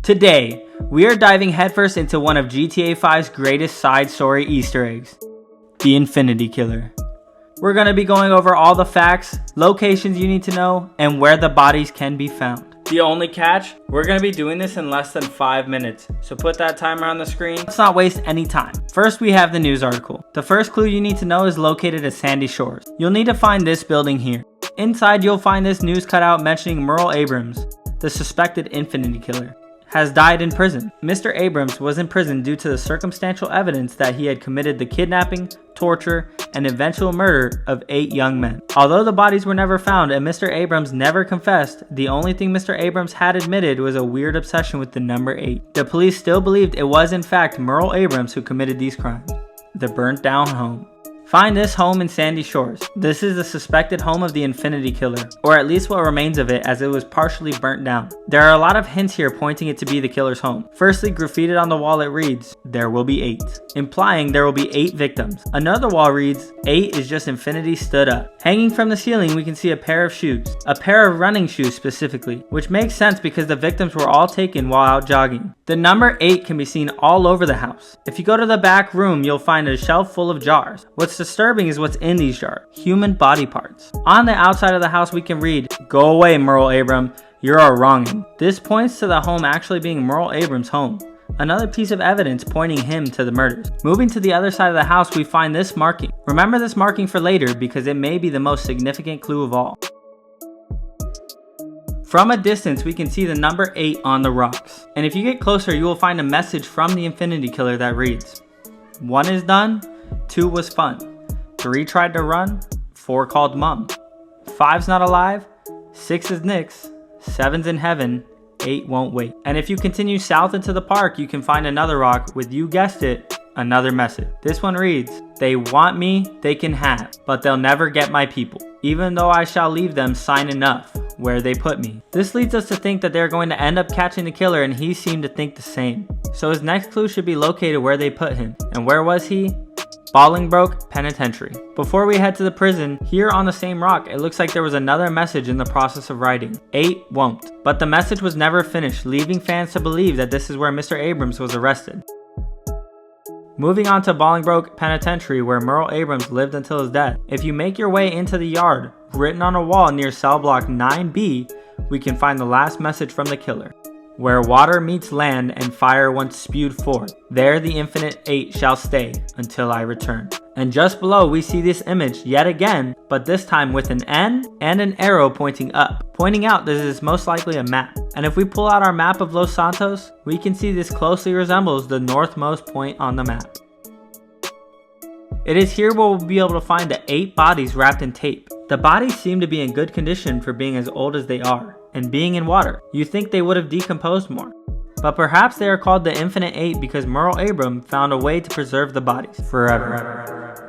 Today, we are diving headfirst into one of GTA 5's greatest side story Easter eggs, the Infinity Killer. We're going to be going over all the facts, locations you need to know, and where the bodies can be found. The only catch, we're going to be doing this in less than 5 minutes, so put that timer on the screen. Let's not waste any time. First, we have the news article. The first clue you need to know is located at Sandy Shores. You'll need to find this building here. Inside, you'll find this news cutout mentioning Merle Abrams, the suspected Infinity Killer, has died in prison. Mr. Abrams was in prison due to the circumstantial evidence that he had committed the kidnapping, torture, and eventual murder of 8 young men. Although the bodies were never found and Mr. Abrams never confessed, the only thing Mr. Abrams had admitted was a weird obsession with the number 8. The police still believed it was in fact Merle Abrams who committed these crimes. The burnt down home. Find this home in Sandy Shores. This is the suspected home of the Infinity Killer, or at least what remains of it, as it was partially burnt down. There are a lot of hints here pointing it to be the killer's home. Firstly, graffitied on the wall it reads, "There will be 8," implying there will be 8 victims. Another wall reads, "8 is just Infinity stood up." Hanging from the ceiling we can see a pair of shoes, a pair of running shoes specifically, which makes sense because the victims were all taken while out jogging. The number 8 can be seen all over the house. If you go to the back room, you'll find a shelf full of jars. What's disturbing is what's in these jars: human body parts. On the outside of the house we can read, "Go away, Merle Abrams, you're a wrongin'." This points to the home actually being Merle Abrams' home. Another piece of evidence pointing him to the murders. Moving to the other side of the house we find this marking. Remember this marking for later because it may be the most significant clue of all. From a distance we can see the number 8 on the rocks. And if you get closer you will find a message from the Infinity Killer that reads, "1 is done, 2 was fun, 3 tried to run, 4 called mom, 5's not alive, 6 is Nix, 7's in heaven, 8 won't wait." And if you continue south into the park, you can find another rock with, you guessed it, another message. This one reads, "They want me, they can have, but they'll never get my people. Even though I shall leave them sign enough where they put me." This leads us to think that they're going to end up catching the killer, and he seemed to think the same. So his next clue should be located where they put him. And where was he? Bolingbroke Penitentiary. Before we head to the prison, here on the same rock, it looks like there was another message in the process of writing. 8 won't. But the message was never finished, leaving fans to believe that this is where Mr. Abrams was arrested. Moving on to Bolingbroke Penitentiary, where Merle Abrams lived until his death. If you make your way into the yard, written on a wall near cell block 9B, we can find the last message from the killer. "Where water meets land and fire once spewed forth, there the infinite 8 shall stay until I return." And just below we see this image yet again, but this time with an N and an arrow pointing up, pointing out that this is most likely a map. And if we pull out our map of Los Santos, we can see this closely resembles the northmost point on the map. It is here where we'll be able to find the 8 bodies wrapped in tape. The bodies seem to be in good condition for being as old as they are, and being in water. You think they would have decomposed more. But perhaps they are called the Infinite 8 because Merle Abrams found a way to preserve the bodies forever.